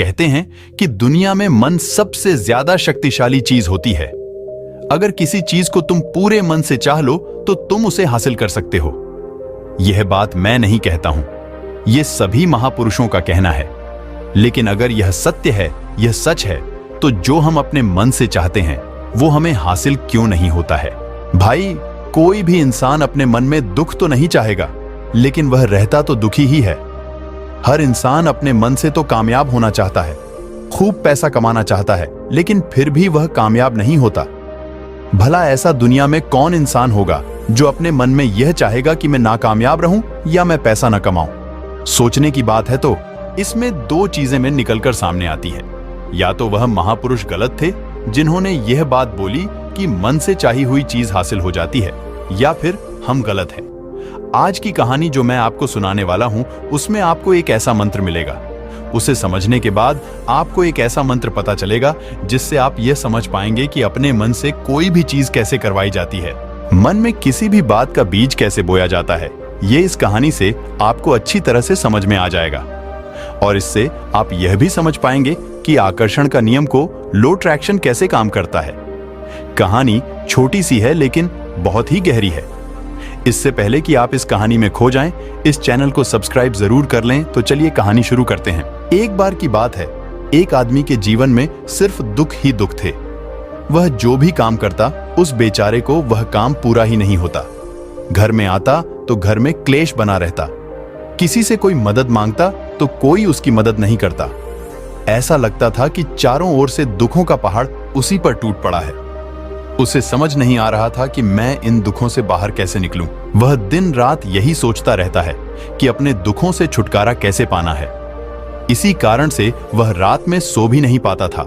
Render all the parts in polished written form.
कहते हैं कि दुनिया में मन सबसे ज्यादा शक्तिशाली चीज होती है। अगर किसी चीज को तुम पूरे मन से चाह लो तो तुम उसे हासिल कर सकते हो। यह बात मैं नहीं कहता हूं, यह सभी महापुरुषों का कहना है। लेकिन अगर यह सत्य है, यह सच है, तो जो हम अपने मन से चाहते हैं वो हमें हासिल क्यों नहीं होता है? भाई, कोई भी इंसान अपने मन में दुख तो नहीं चाहेगा, लेकिन वह रहता तो दुखी ही है। हर इंसान अपने मन से तो कामयाब होना चाहता है, खूब पैसा कमाना चाहता है, लेकिन फिर भी वह कामयाब नहीं होता। भला ऐसा दुनिया में कौन इंसान होगा जो अपने मन में यह चाहेगा कि मैं नाकामयाब रहूं या मैं पैसा न कमाऊं? सोचने की बात है तो इसमें दो चीजें में निकलकर सामने आती है। या तो वह महापुरुष गलत थे जिन्होंने यह बात बोली कि मन से चाही हुई चीज हासिल हो जाती है, या फिर हम गलत हैं। आज की कहानी जो मैं आपको सुनाने वाला हूं, उसमें आपको एक ऐसा मंत्र मिलेगा। उसे समझने के बाद आपको एक ऐसा मंत्र पता चलेगा जिससे आप यह समझ पाएंगे कि अपने मन से कोई भी चीज कैसे करवाई जाती है। मन में किसी भी बात का बीज कैसे बोया जाता है, ये इस कहानी से आपको अच्छी तरह से समझ में आ जाएगा। और इससे आप यह भी समझ पाएंगे कि आकर्षण का नियम को लो अट्रैक्शन कैसे काम करता है। कहानी छोटी सी है लेकिन बहुत ही गहरी है। इससे पहले कि आप इस कहानी में खो जाएं, इस चैनल को सब्सक्राइब जरूर कर लें। तो चलिए कहानी शुरू करते हैं। एक बार की बात है, एक आदमी के जीवन में सिर्फ दुख ही दुख थे। वह जो भी काम करता, उस बेचारे को वह काम पूरा ही नहीं होता। घर में आता तो घर में क्लेश बना रहता। किसी से कोई मदद मांगता तो कोई उसकी मदद नहीं करता। ऐसा लगता था कि चारों ओर से दुखों का पहाड़ उसी पर टूट पड़ा है। उसे समझ नहीं आ रहा था कि मैं इन दुखों से बाहर कैसे निकलूं। वह दिन रात यही सोचता रहता है कि अपने दुखों से छुटकारा कैसे पाना है। इसी कारण से वह रात में सो भी नहीं पाता था।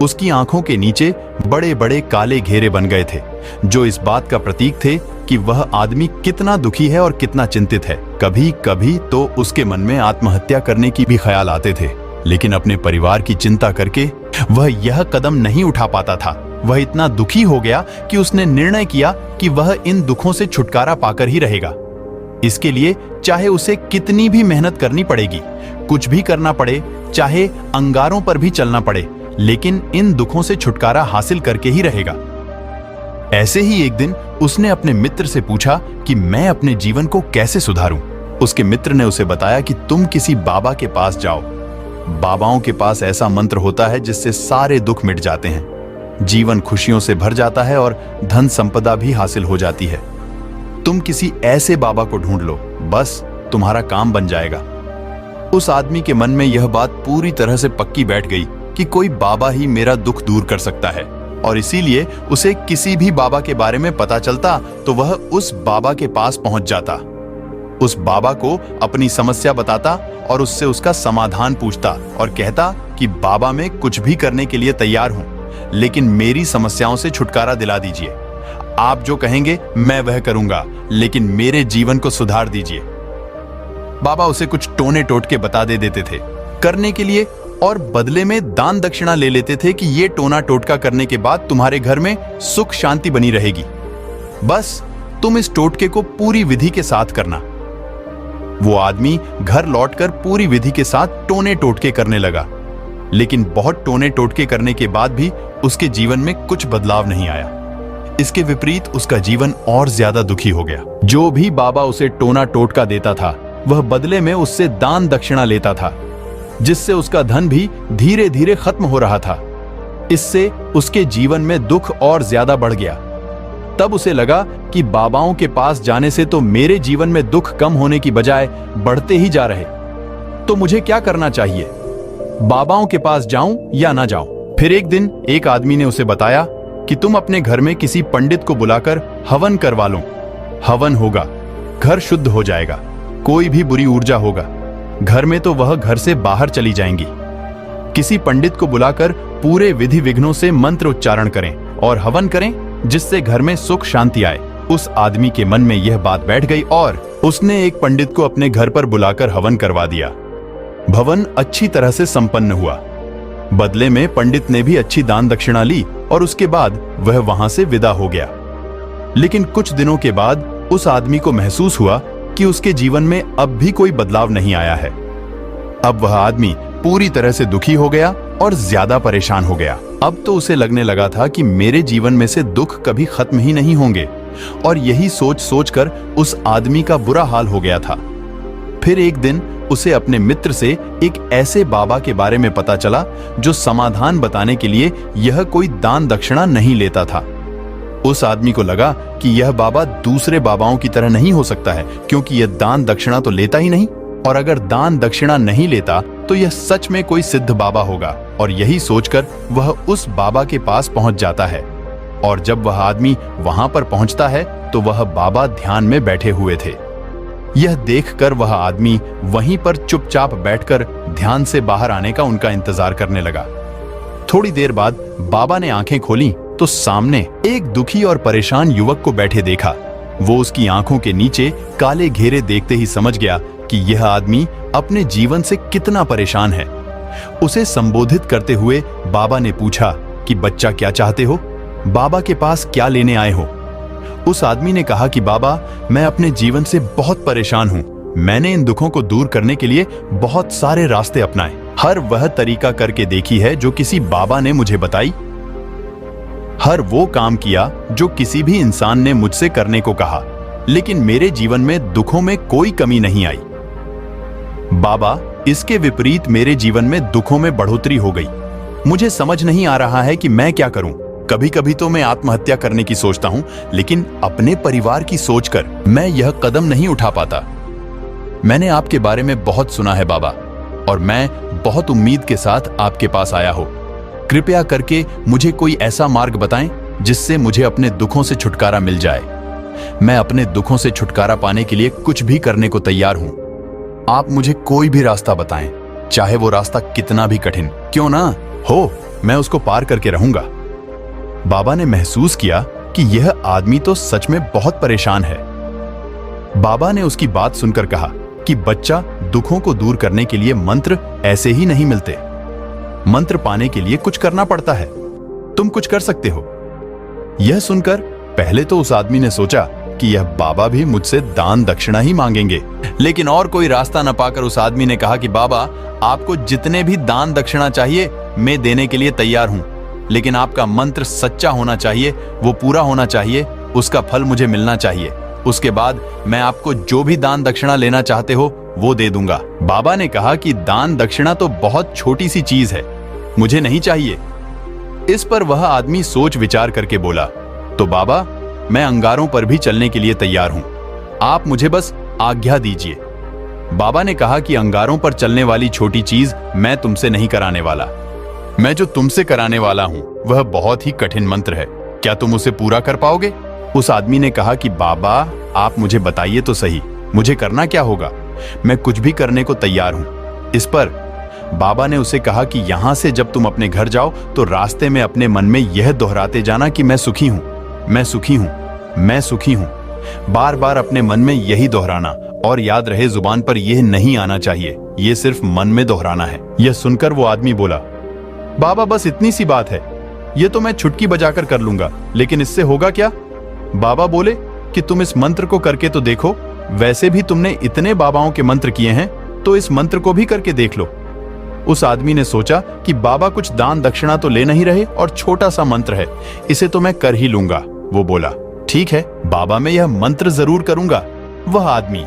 उसकी आंखों के नीचे बड़े बड़े काले घेरे बन गए थे, जो इस बात का प्रतीक थे कि वह आदमी कितना दुखी है और कितना चिंतित है। कभी कभी तो उसके मन में आत्महत्या करने की भी ख्याल आते थे, लेकिन अपने परिवार की चिंता करके वह यह कदम नहीं उठा पाता था। वह इतना दुखी हो गया कि उसने निर्णय किया कि वह इन दुखों से छुटकारा पाकर ही रहेगा। इसके लिए चाहे उसे कितनी भी मेहनत करनी पड़ेगी, कुछ भी करना पड़े, चाहे अंगारों पर भी चलना पड़े, लेकिन इन दुखों से छुटकारा हासिल करके ही रहेगा। ऐसे ही एक दिन उसने अपने मित्र से पूछा कि मैं अपने जीवन को कैसे सुधारूं। उसके मित्र ने उसे बताया कि तुम किसी बाबा के पास जाओ। बाबाओं के पास ऐसा मंत्र होता है जिससे सारे दुख मिट जाते हैं, जीवन खुशियों से भर जाता है और धन संपदा भी हासिल हो जाती है। तुम किसी ऐसे बाबा को ढूंढ लो, बस तुम्हारा काम बन जाएगा। उस आदमी के मन में यह बात पूरी तरह से पक्की बैठ गई कि कोई बाबा ही मेरा दुख दूर कर सकता है, और इसीलिए उसे किसी भी बाबा के बारे में पता चलता तो वह उस बाबा के पास पहुंच जाता। उस बाबा को अपनी समस्या बताता और उससे उसका समाधान पूछता और कहता कि बाबा मैं कुछ भी करने के लिए तैयार हूं, लेकिन मेरी समस्याओं से छुटकारा दिला दीजिए। आप जो कहेंगे मैं वह करूंगा, लेकिन मेरे जीवन को सुधार दीजिए। बाबा उसे कुछ टोने टोटके बता देते थे करने के लिए, और बदले में दान दक्षिणा ले लेते थे कि ये टोना टोटका करने के बाद तुम्हारे घर में सुख शांति बनी रहेगी, बस तुम इस टोटके को पूरी विधि के साथ करना। वो आदमी घर लौटकर पूरी विधि के साथ टोने टोटके करने लगा, लेकिन बहुत टोने टोटके करने के बाद भी उसके जीवन में कुछ बदलाव नहीं आया। इसके विपरीत उसका जीवन और ज्यादा दुखी हो गया। जो भी बाबा उसे टोना टोटका देता था, वह बदले में उससे दान दक्षिणा लेता था, जिससे उसका धन भी धीरे धीरे खत्म हो रहा था। इससे उसके जीवन में दुख और ज्यादा बढ़ गया। तब उसे लगा कि बाबाओं के पास जाने से तो मेरे जीवन में दुख कम होने की बजाय बढ़ते ही जा रहे, तो मुझे क्या करना चाहिए? बाबाओं के पास जाऊं या ना जाऊं? फिर एक दिन एक आदमी ने उसे बताया कि तुम अपने घर में किसी पंडित को बुलाकर हवन करवा लो। हवन होगा, घर शुद्ध हो जाएगा, कोई भी बुरी ऊर्जा होगा घर में तो वह घर से बाहर चली जाएंगी। किसी पंडित को बुलाकर पूरे विधि विघ्नों से मंत्र उच्चारण करें और हवन करें, जिससे घर में सुख शांति आए। उस आदमी के मन में यह बात बैठ गई और उसने एक पंडित को अपने घर पर बुलाकर हवन करवा दिया। भवन अच्छी तरह से संपन्न हुआ। बदले में पंडित ने भी अच्छी दान दक्षिणा ली और उसके बाद वह वहां से विदा हो गया। लेकिन कुछ दिनों के बाद उस आदमी को महसूस हुआ कि उसके जीवन में अब भी कोई बदलाव नहीं आया है। अब वह आदमी पूरी तरह से दुखी हो गया और ज्यादा परेशान हो गया। अब तो उसे लगने लगा था कि मेरे जीवन में से दुख कभी खत्म ही नहीं होंगे, और यही सोच सोचकर उस आदमी का बुरा हाल हो गया था। फिर एक दिन उसे अपने मित्र से एक ऐसे बाबा के बारे में पता चला जो समाधान बताने के लिए यह कोई दान दक्षिणा नहीं लेता था। उस आदमी को लगा कि यह बाबा दूसरे बाबाओं की तरह नहीं हो सकता है, क्योंकि यह दान दक्षिणा तो लेता ही नहीं, और अगर दान दक्षिणा नहीं लेता तो यह सच में कोई सिद्ध बाबा होगा। और यही सोचकर वह उस बाबा के पास पहुंच जाता है। और जब वह आदमी वहां पर पहुंचता है तो वह बाबा ध्यान में बैठे हुए थे। यह देखकर वह आदमी वहीं पर चुपचाप बैठकर ध्यान से बाहर आने का उनका इंतजार करने लगा। थोड़ी देर बाद बाबा ने आंखें खोली तो सामने एक दुखी और परेशान युवक को बैठे देखा। वो उसकी आंखों के नीचे काले घेरे देखते ही समझ गया कि यह आदमी अपने जीवन से कितना परेशान है। उसे संबोधित करते हुए बाबा ने पूछा कि बच्चा, क्या चाहते हो? बाबा के पास क्या लेने आए हो? उस आदमी ने कहा कि बाबा, मैं अपने जीवन से बहुत परेशान हूं। मैंने इन दुखों को दूर करने के लिए बहुत सारे रास्ते अपनाए, हर वह तरीका करके देखी है जो किसी बाबा ने मुझे बताई, हर वो काम किया जो किसी भी इंसान ने मुझसे करने को कहा, लेकिन मेरे जीवन में दुखों में कोई कमी नहीं आई। बाबा, इसके विपरीत मेरे जीवन में दुखों में बढ़ोतरी हो गई। मुझे समझ नहीं आ रहा है कि मैं क्या करूं। कभी कभी तो मैं आत्महत्या करने की सोचता हूं, लेकिन अपने परिवार की सोचकर मैं यह कदम नहीं उठा पाता। मैंने आपके बारे में बहुत सुना है बाबा, और मैं बहुत उम्मीद के साथ आपके पास आया हूं। कृपया करके मुझे कोई ऐसा मार्ग बताएं जिससे मुझे अपने दुखों से छुटकारा मिल जाए। मैं अपने दुखों से छुटकारा पाने के लिए कुछ भी करने को तैयार हूं। आप मुझे कोई भी रास्ता बताएं, चाहे वो रास्ता कितना भी कठिन क्यों ना हो, मैं उसको पार करके रहूंगा। बाबा ने महसूस किया कि यह आदमी तो सच में बहुत परेशान है। बाबा ने उसकी बात सुनकर कहा कि बच्चा, दुखों को दूर करने के लिए मंत्र ऐसे ही नहीं मिलते। मंत्र पाने के लिए कुछ करना पड़ता है। तुम कुछ कर सकते हो। यह सुनकर पहले तो उस आदमी ने सोचा कि यह बाबा भी मुझसे दान दक्षिणा ही मांगेंगे, लेकिन और कोई रास्ता न पाकर उस आदमी ने कहा कि बाबा, आपको जितने भी दान दक्षिणा चाहिए मैं देने के लिए तैयार हूं, लेकिन आपका मंत्र सच्चा होना चाहिए, वो पूरा होना चाहिए, उसका फल मुझे मिलना चाहिए। उसके बाद मैं आपको जो भी दान दक्षिणा लेना चाहते हो वो दे दूंगा। बाबा ने कहा कि दान दक्षिणा तो बहुत छोटी सी चीज है, मुझे नहीं चाहिए। इस पर वह आदमी सोच विचार करके बोला, तो बाबा, मैं अंगारों पर भी चलने के लिए तैयार हूं, आप मुझे बस आज्ञा दीजिए। बाबा ने कहा कि अंगारों पर चलने वाली छोटी चीज मैं तुमसे नहीं कराने वाला। मैं जो तुमसे कराने वाला हूं वह बहुत ही कठिन मंत्र है, क्या तुम उसे पूरा कर पाओगे? उस आदमी ने कहा कि बाबा, आप मुझे बताइए तो सही, मुझे करना क्या होगा? मैं कुछ भी करने को तैयार हूं। इस पर बाबा ने उसे कहा कि यहां से जब तुम अपने घर जाओ तो रास्ते में अपने मन में यह दोहराते जाना कि मैं सुखी हूं, मैं सुखी हूं, मैं सुखी हूं। बार बार अपने मन में यही दोहराना, और याद रहे जुबान पर यह नहीं आना चाहिए, यह सिर्फ मन में दोहराना है। यह सुनकर वो आदमी बोला, बाबा, बस इतनी सी बात है, यह तो मैं चुटकी बजाकर कर लूंगा, लेकिन इससे होगा क्या? बाबा बोले कि तुम इस मंत्र को करके तो देखो, वैसे भी तुमने इतने बाबाओं के मंत्र किए हैं, तो इस मंत्र को भी करके देख लो। उस आदमी ने सोचा कि बाबा कुछ दान दक्षिणा तो ले नहीं रहे और छोटा सा मंत्र है, इसे तो मैं कर ही लूंगा। वो बोला, ठीक है बाबा, मैं यह मंत्र जरूर करूंगा। वह आदमी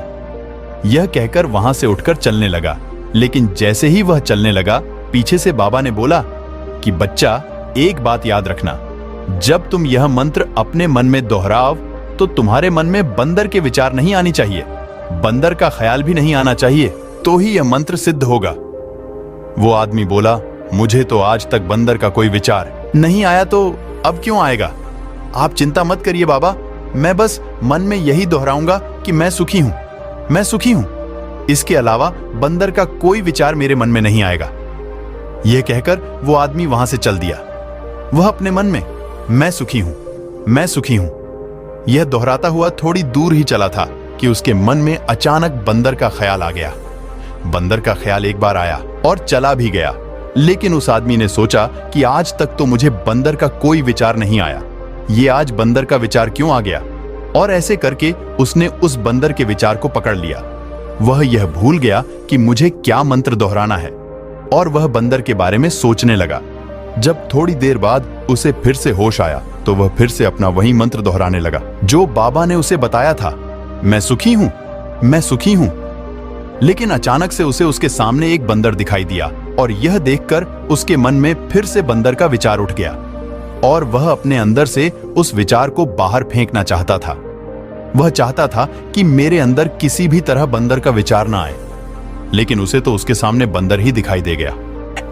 यह कहकर वहां से उठकर चलने लगा, लेकिन जैसे ही वह चलने लगा, पीछे से बाबा ने बोला कि बच्चा, एक बात याद रखना, जब तुम यह मंत्र अपने मन में दोहराओ तो तुम्हारे मन में बंदर के विचार नहीं आनी चाहिए, बंदर का ख्याल भी नहीं आना चाहिए, तो ही यह मंत्र सिद्ध होगा। वो आदमी बोला, मुझे तो आज तक बंदर का कोई विचार नहीं आया, तो अब क्यों आएगा? आप चिंता मत करिए बाबा, मैं बस मन में यही दोहराऊंगा कि मैं सुखी हूं, मैं सुखी हूं। इसके अलावा बंदर का कोई विचार मेरे मन में नहीं आएगा। यह कहकर वो आदमी वहां से चल दिया। वह अपने मन में मैं सुखी हूं, मैं सुखी हूं, यह दोहराता हुआ थोड़ी दूर ही चला था कि उसके मन में अचानक बंदर का ख्याल आ गया। बंदर का ख्याल एक बार आया और चला भी गया, लेकिन उस आदमी ने सोचा कि आज तक तो मुझे बंदर का कोई विचार नहीं आया, ये आज बंदर का विचार क्यों आ गया? और ऐसे करके उसने उस बंदर के विचार को पकड़ लिया। वह यह भूल गया कि मुझे क्या मंत्र दोहराना है और वह बंदर के बारे में सोचने लगा। जब थोड़ी देर बाद उसे फिर से होश आया तो वह फिर से अपना वही मंत्र दोहराने लगा जो बाबा ने उसे बताया था, मैं सुखी हूं, मैं सुखी हूं। लेकिन अचानक से उसे उसके सामने एक बंदर दिखाई दिया और यह देखकर उसके मन में फिर से बंदर का विचार उठ गया और वह अपने अंदर से उस विचार को बाहर फेंकना चाहता था। वह चाहता था कि मेरे अंदर किसी भी तरह बंदर का विचार ना आए, लेकिन उसे तो उसके सामने बंदर ही दिखाई दे गया।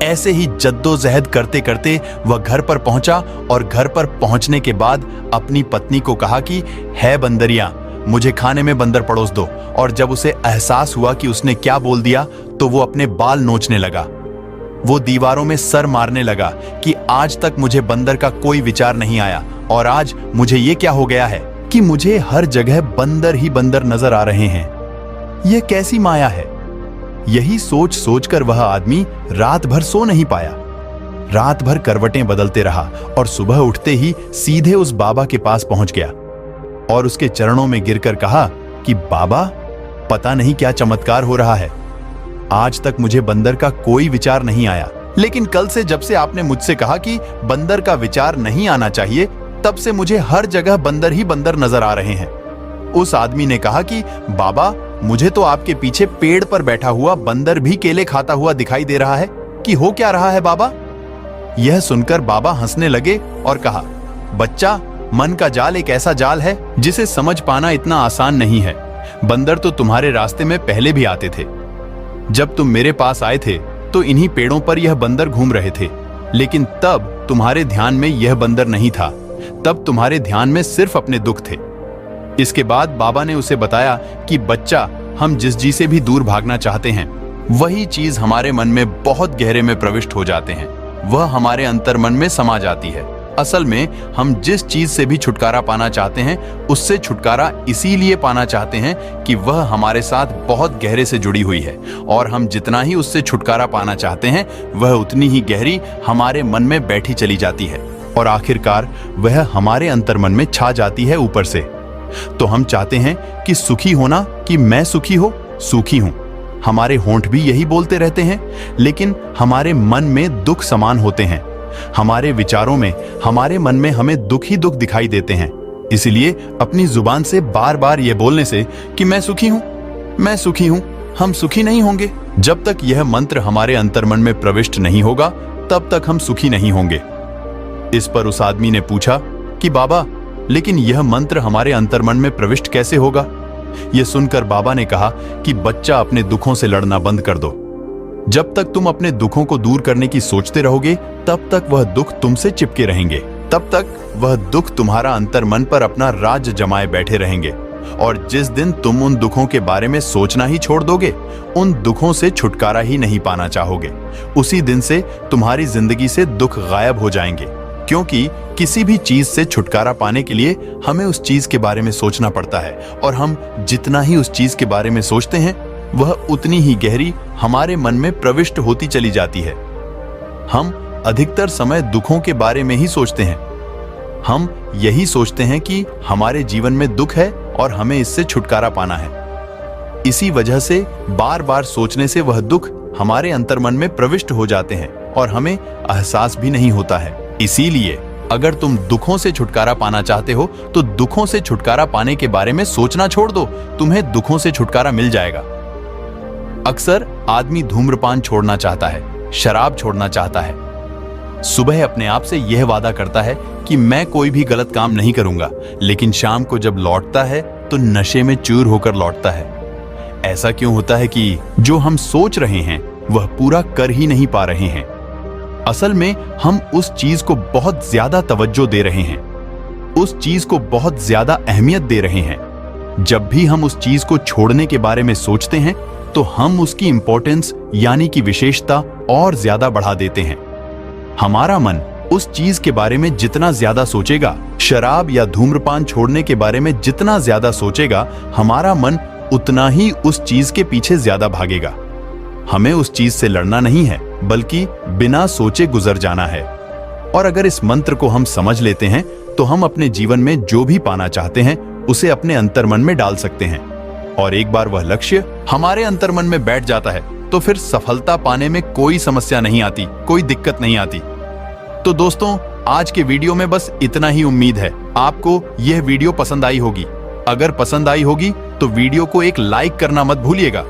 ऐसे ही जद्दोजहद करते करते वह घर पर पहुंचा और घर पर पहुंचने के बाद अपनी पत्नी को कहा कि है बंदरिया, मुझे खाने में बंदर परोस दो। और जब उसे एहसास हुआ कि उसने क्या बोल दिया तो वो अपने बाल नोचने लगा। वो दीवारों में सर मारने लगा कि आज तक मुझे बंदर का कोई विचार नहीं आया और आज मुझे ये क्या हो गया है कि मुझे हर जगह बंदर ही बंदर नजर आ रहे हैं। यह कैसी माया है। यही सोच सोचकर वह आदमी रात भर सो नहीं पाया। रात भर करवटें बदलते रहा और सुबह उठते ही सीधे उस बाबा के पास पहुंच गया और उसके चरणों में गिरकर कहा कि बाबा, पता नहीं क्या चमत्कार हो रहा है। आज तक मुझे बंदर का कोई विचार नहीं आया, लेकिन कल से जब से आपने मुझसे कहा कि बंदर का विचार नहीं आना चाहिए, तब से मुझे हर जगह बंदर ही बंदर नजर आ रहे हैं। उस आदमी ने कहा कि बाबा, मुझे तो आपके पीछे पेड़ पर बैठा हुआ बंदर भी केले खाता हुआ दिखाई दे रहा है कि हो क्या रहा है बाबा। यह सुनकर बाबा हंसने लगे और कहा, बच्चा, मन का जाल एक ऐसा जाल है जिसे समझ पाना इतना आसान नहीं है। बंदर तो तुम्हारे रास्ते में पहले भी आते थे। जब तुम मेरे पास आए थे तो इन्हीं पेड़ों पर यह बंदर घूम रहे थे, लेकिन तब तुम्हारे ध्यान में यह बंदर नहीं था। तब तुम्हारे ध्यान में सिर्फ अपने दुख थे। इसके बाद बाबा ने उसे बताया कि बच्चा, हम जिस चीज से भी दूर भागना चाहते हैं वही चीज हमारे मन में बहुत गहरे में प्रविष्ट हो जाते हैं। वह हमारे अंतर्मन में समा जाती है। असल में हम जिस चीज से भी छुटकारा पाना चाहते हैं उससे छुटकारा इसीलिए पाना चाहते हैं कि वह हमारे साथ बहुत गहरे से जुड़ी हुई है और हम जितना ही उससे छुटकारा पाना चाहते हैं वह उतनी ही गहरी हमारे मन में बैठी चली जाती है और आखिरकार वह हमारे अंतर्मन में छा जाती है ऊपर से। तो हम चाहते हैं कि सुखी होना, कि मैं सुखी हो, सुखी हूं। हमारे होंठ भी यही बोलते रहते हैं, लेकिन हमारे मन में दुख समान होते हैं। हमारे विचारों में, हमारे मन में हमें दुख ही दुख दिखाई देते हैं। इसलिए अपनी जुबान से बार बार यह बोलने से कि मैं सुखी हूं, मैं सुखी हूं, हम सुखी नहीं होंगे। जब तक यह मंत्र हमारे अंतर्मन में प्रविष्ट नहीं होगा तब तक हम सुखी नहीं होंगे। इस पर उस आदमी ने पूछा कि बाबा, लेकिन यह मंत्र हमारे अंतर्मन में प्रविष्ट कैसे होगा? यह सुनकर बाबा ने कहा कि बच्चा, अपने दुखों से लड़ना बंद कर दो। जब तक तुम अपने दुखों को दूर करने की सोचते रहोगे तब तक वह दुख तुमसे चिपके रहेंगे। तब तक वह दुख तुम्हारा अंतर्मन पर अपना राज्य जमाए बैठे रहेंगे और जिस दिन तुम उन दुखों के बारे में सोचना ही छोड़ दोगे, उन दुखों से छुटकारा ही नहीं पाना चाहोगे, उसी दिन से तुम्हारी जिंदगी से दुख गायब हो जाएंगे। क्योंकि किसी भी चीज से छुटकारा पाने के लिए हमें उस चीज के बारे में सोचना पड़ता है और हम जितना ही उस चीज के बारे में सोचते हैं वह उतनी ही गहरी हमारे मन में प्रविष्ट होती चली जाती है। हम अधिकतर समय दुखों के बारे में ही सोचते हैं। हम यही सोचते हैं कि हमारे जीवन में दुख है और हमें इससे छुटकारा पाना है। इसी वजह से बार बार सोचने से वह दुख हमारे अंतर्मन में प्रविष्ट हो जाते हैं और हमें एहसास भी नहीं होता है। इसीलिए अगर तुम दुखों से छुटकारा पाना चाहते हो तो दुखों से छुटकारा पाने के बारे में सोचना छोड़ दो, तुम्हें दुखों से छुटकारा मिल जाएगा। अक्सर आदमी धूम्रपान छोड़ना चाहता है, शराब छोड़ना चाहता है, सुबह अपने आप से यह वादा करता है कि मैं कोई भी गलत काम नहीं करूंगा, लेकिन शाम को जब लौटता है तो नशे में चूर होकर लौटता है। ऐसा क्यों होता है कि जो हम सोच रहे हैं वह पूरा कर ही नहीं पा रहे हैं? असल में हम उस चीज को बहुत ज्यादा तवज्जो दे रहे हैं, उस चीज को बहुत ज्यादा अहमियत दे रहे हैं। जब भी हम उस चीज को छोड़ने के बारे में सोचते हैं तो हम उसकी इंपॉर्टेंस यानी कि विशेषता और ज्यादा बढ़ा देते हैं। हमारा मन उस चीज के बारे में जितना ज्यादा सोचेगा, शराब या धूम्रपान छोड़ने के बारे में जितना ज्यादा सोचेगा, हमारा मन उतना ही उस चीज के पीछे ज्यादा भागेगा। हमें उस चीज से लड़ना नहीं है, बल्कि बिना सोचे गुजर जाना है। और अगर इस मंत्र को हम समझ लेते हैं तो हम अपने जीवन में जो भी पाना चाहते हैं उसे अपने अंतर्मन में डाल सकते हैं। और एक बार वह लक्ष्य हमारे अंतर्मन में बैठ जाता है तो फिर सफलता पाने में कोई समस्या नहीं आती, कोई दिक्कत नहीं आती। तो दोस्तों, आज के वीडियो में बस इतना ही। उम्मीद है आपको यह वीडियो पसंद आई होगी। अगर पसंद आई होगी तो वीडियो को एक लाइक करना मत भूलिएगा।